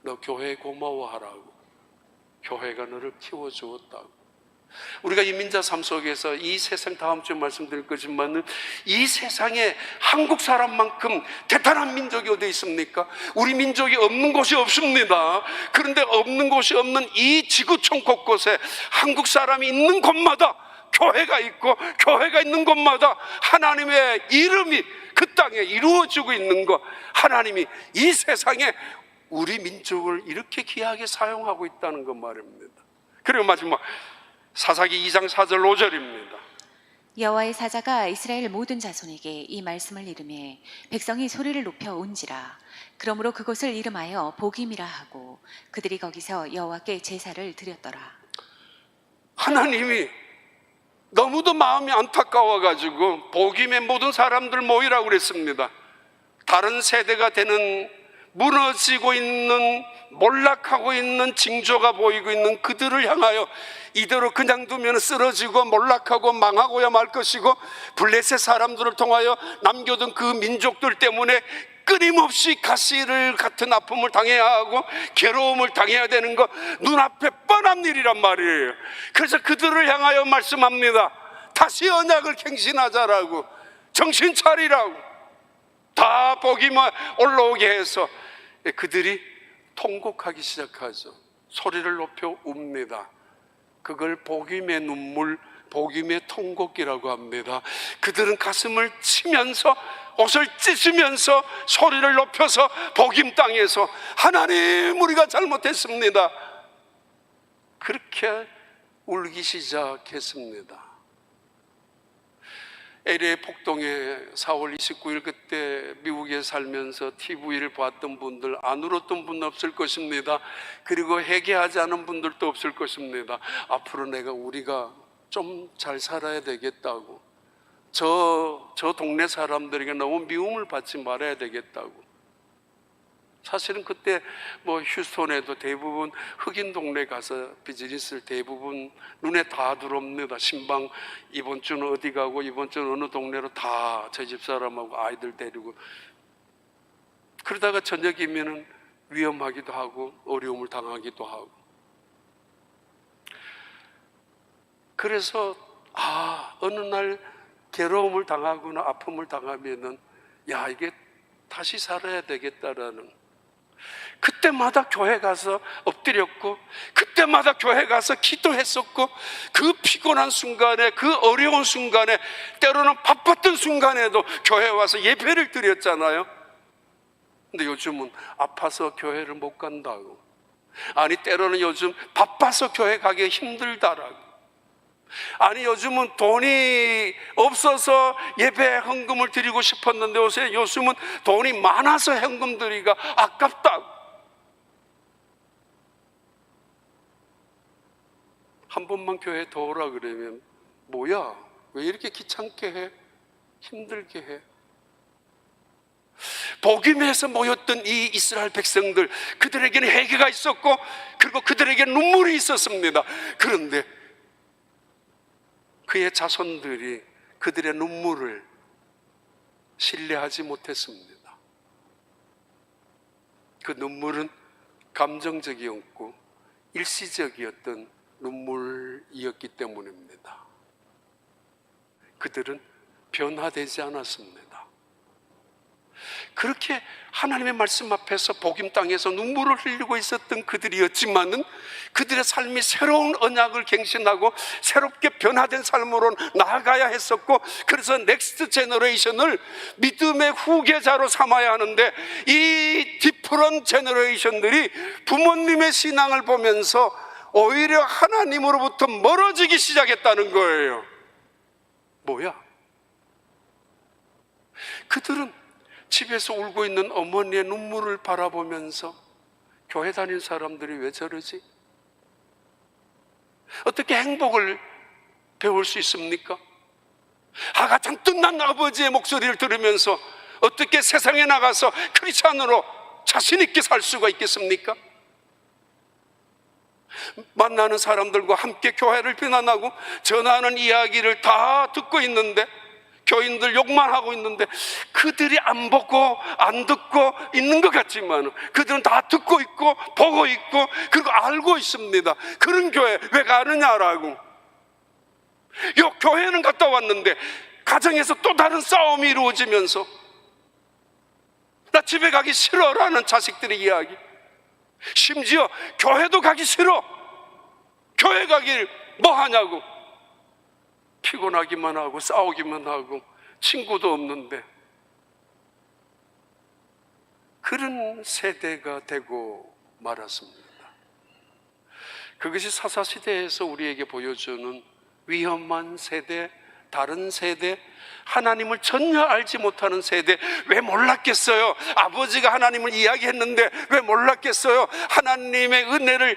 Speaker 1: 너 교회에 고마워하라고. 교회가 너를 키워주었다고. 우리가 이민자 삶 속에서 이 세상, 다음 주에 말씀드릴 거지만 이 세상에 한국 사람만큼 대단한 민족이 어디 있습니까? 우리 민족이 없는 곳이 없습니다. 그런데 없는 곳이 없는 이 지구촌 곳곳에 한국 사람이 있는 곳마다 교회가 있고, 교회가 있는 곳마다 하나님의 이름이 그 땅에 이루어지고 있는 것, 하나님이 이 세상에 우리 민족을 이렇게 귀하게 사용하고 있다는 것 말입니다. 그리고 마지막 사사기 2장 4절 5절입니다.
Speaker 2: 여호와의 사자가 이스라엘 모든 자손에게 이 말씀을 이르매 백성이 소리를 높여 온지라. 그러므로 그곳을 이름하여 복임이라 하고 그들이 거기서 여호와께 제사를 드렸더라.
Speaker 1: 하나님이 너무도 마음이 안타까워가지고 복임의 모든 사람들 모이라고 그랬습니다. 다른 세대가 되는, 무너지고 있는, 몰락하고 있는 징조가 보이고 있는 그들을 향하여 이대로 그냥 두면 쓰러지고 몰락하고 망하고야 말 것이고, 블레셋 사람들을 통하여 남겨둔 그 민족들 때문에 끊임없이 가시를 같은 아픔을 당해야 하고 괴로움을 당해야 되는 거 눈앞에 뻔한 일이란 말이에요. 그래서 그들을 향하여 말씀합니다. 다시 언약을 갱신하자라고, 정신 차리라고, 다 복이만 올라오게 해서 그들이 통곡하기 시작하죠. 소리를 높여 웁니다. 그걸 복임의 눈물, 복임의 통곡이라고 합니다. 그들은 가슴을 치면서, 옷을 찢으면서 소리를 높여서 복임 땅에서 하나님, 우리가 잘못했습니다, 그렇게 울기 시작했습니다. LA 폭동에 4월 29일 그때 미국에 살면서 TV를 봤던 분들, 안 울었던 분 없을 것입니다. 그리고 회개하지 않은 분들도 없을 것입니다. 앞으로 우리가 좀 잘 살아야 되겠다고, 저 동네 사람들에게 너무 미움을 받지 말아야 되겠다고. 사실은 그때 뭐 휴스턴에도 대부분 흑인 동네 가서 비즈니스를 대부분 눈에 다 들어옵니다. 신방 이번 주는 어디 가고 이번 주는 어느 동네로 다 저 집사람하고 아이들 데리고, 그러다가 저녁이면은 위험하기도 하고 어려움을 당하기도 하고. 그래서 어느 날 괴로움을 당하거나 아픔을 당하면은 야, 이게 다시 살아야 되겠다라는, 그때마다 교회 가서 엎드렸고 그때마다 교회 가서 기도했었고, 그 피곤한 순간에, 그 어려운 순간에, 때로는 바빴던 순간에도 교회 와서 예배를 드렸잖아요. 근데 요즘은 아파서 교회를 못 간다고, 아니 때로는 요즘 바빠서 교회 가기 힘들다라고, 아니 요즘은 돈이 없어서 예배 헌금을 드리고 싶었는데 요즘은 돈이 많아서 헌금 드리기가 아깝다고. 한 번만 교회 더 오라 그러면 뭐야, 왜 이렇게 귀찮게 해, 힘들게 해. 복임에서 모였던 이 이스라엘 백성들, 그들에게는 회개가 있었고 그리고 그들에게 눈물이 있었습니다. 그런데 그의 자손들이 그들의 눈물을 신뢰하지 못했습니다. 그 눈물은 감정적이었고 일시적이었던 눈물이었기 때문입니다. 그들은 변화되지 않았습니다. 그렇게 하나님의 말씀 앞에서 복임 땅에서 눈물을 흘리고 있었던 그들이었지만은 그들의 삶이 새로운 언약을 갱신하고 새롭게 변화된 삶으로 나아가야 했었고, 그래서 넥스트 제너레이션을 믿음의 후계자로 삼아야 하는데, 이 디프런 제너레이션들이 부모님의 신앙을 보면서 오히려 하나님으로부터 멀어지기 시작했다는 거예요. 뭐야? 그들은 집에서 울고 있는 어머니의 눈물을 바라보면서 교회 다니는 사람들이 왜 저러지? 어떻게 행복을 배울 수 있습니까? 화가 잔뜩 난 아버지의 목소리를 들으면서 어떻게 세상에 나가서 크리스찬으로 자신 있게 살 수가 있겠습니까? 만나는 사람들과 함께 교회를 비난하고 전하는 이야기를 다 듣고 있는데, 교인들 욕만 하고 있는데 그들이 안 보고 안 듣고 있는 것 같지만 그들은 다 듣고 있고 보고 있고 그리고 알고 있습니다. 그런 교회 왜 가느냐라고. 요 교회는 갔다 왔는데 가정에서 또 다른 싸움이 이루어지면서 나 집에 가기 싫어라는 자식들의 이야기, 심지어 교회도 가기 싫어, 교회 가길 뭐 하냐고, 피곤하기만 하고 싸우기만 하고 친구도 없는데, 그런 세대가 되고 말았습니다. 그것이 사사시대에서 우리에게 보여주는 위험한 세대, 다른 세대, 하나님을 전혀 알지 못하는 세대. 왜 몰랐겠어요? 아버지가 하나님을 이야기했는데 왜 몰랐겠어요? 하나님의 은혜를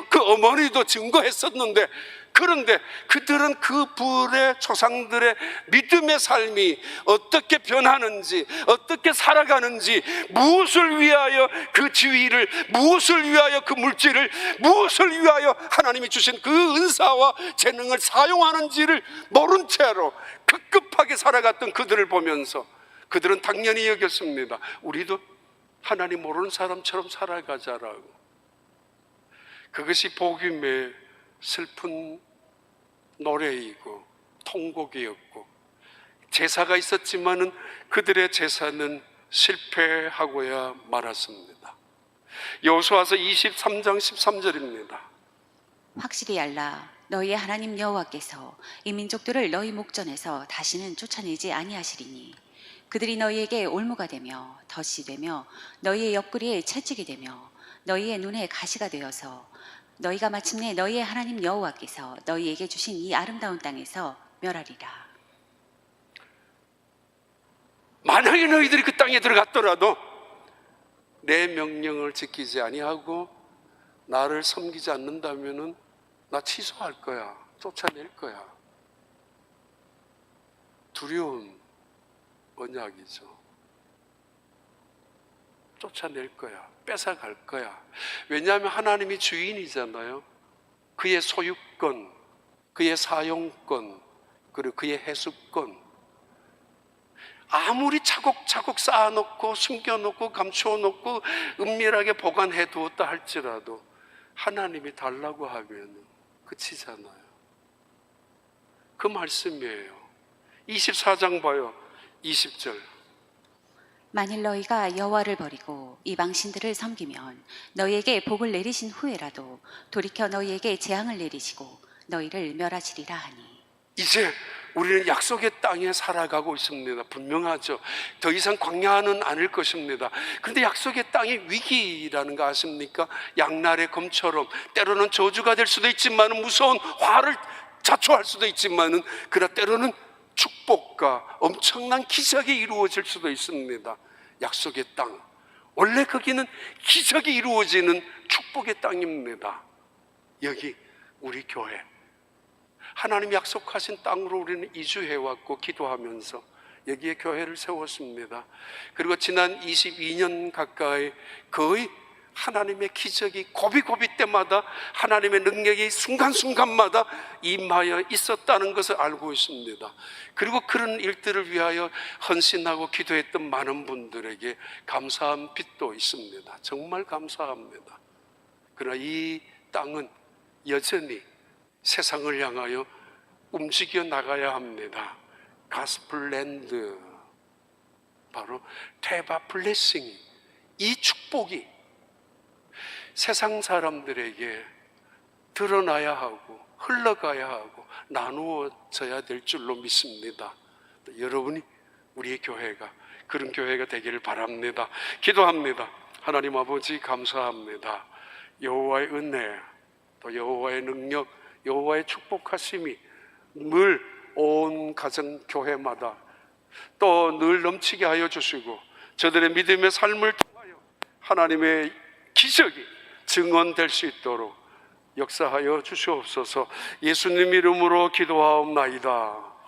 Speaker 1: 그 어머니도 증거했었는데, 그런데 그들은 그 불의 조상들의 믿음의 삶이 어떻게 변하는지, 어떻게 살아가는지, 무엇을 위하여 그 지위를, 무엇을 위하여 그 물질을, 무엇을 위하여 하나님이 주신 그 은사와 재능을 사용하는지를 모른 채로 급급하게 살아갔던 그들을 보면서 그들은 당연히 여겼습니다. 우리도 하나님 모르는 사람처럼 살아가자라고. 그것이 복음의 슬픈 노래이고 통곡이었고, 제사가 있었지만은 그들의 제사는 실패하고야 말았습니다. 여호수아서 23장 13절입니다.
Speaker 2: 확실히 알라. 너희의 하나님 여호와께서 이 민족들을 너희 목전에서 다시는 쫓아내지 아니하시리니 그들이 너희에게 올무가 되며 덫이 되며 너희의 옆구리에 채찍이 되며 너희의 눈에 가시가 되어서 너희가 마침내 너희의 하나님 여호와께서 너희에게 주신 이 아름다운 땅에서 멸하리라.
Speaker 1: 만약에 너희들이 그 땅에 들어갔더라도 내 명령을 지키지 아니하고 나를 섬기지 않는다면은 나 취소할 거야, 쫓아낼 거야. 두려운 언약이죠. 쫓아낼 거야. 뺏어갈 거야. 왜냐하면 하나님이 주인이잖아요. 그의 소유권, 그의 사용권, 그리고 그의 해수권. 아무리 차곡차곡 쌓아놓고 숨겨놓고 감추어놓고 은밀하게 보관해 두었다 할지라도 하나님이 달라고 하면 그치잖아요. 그 말씀이에요. 24장 봐요. 20절.
Speaker 2: 만일 너희가 여호와를 버리고 이방 신들을 섬기면 너희에게 복을 내리신 후에라도 돌이켜 너희에게 재앙을 내리시고 너희를 멸하시리라 하니.
Speaker 1: 이제 우리는 약속의 땅에 살아가고 있습니다. 분명하죠. 더 이상 광야는 아닐 것입니다. 그런데 약속의 땅이 위기라는 거 아십니까? 양날의 검처럼 때로는 저주가 될 수도 있지만 무서운 화를 자초할 수도 있지만 그러나 때로는 축복과 엄청난 기적이 이루어질 수도 있습니다. 약속의 땅, 원래 거기는 기적이 이루어지는 축복의 땅입니다. 여기 우리 교회, 하나님이 약속하신 땅으로 우리는 이주해왔고 기도하면서 여기에 교회를 세웠습니다. 그리고 지난 22년 가까이 거의 하나님의 기적이 고비고비 때마다 하나님의 능력이 순간순간마다 임하여 있었다는 것을 알고 있습니다. 그리고 그런 일들을 위하여 헌신하고 기도했던 많은 분들에게 감사한 빛도 있습니다. 정말 감사합니다. 그러나 이 땅은 여전히 세상을 향하여 움직여 나가야 합니다. 가스플랜드, 바로 테바 블레싱, 이 축복이 세상 사람들에게 드러나야 하고 흘러가야 하고 나누어져야 될 줄로 믿습니다. 여러분이 우리의 교회가 그런 교회가 되기를 바랍니다. 기도합니다. 하나님 아버지 감사합니다. 여호와의 은혜, 또 여호와의 능력, 여호와의 축복하심이 늘 온 가정 교회마다 또 늘 넘치게 하여 주시고 저들의 믿음의 삶을 통하여 하나님의 기적이 증언될 수 있도록 역사하여 주시옵소서. 예수님 이름으로 기도하옵나이다.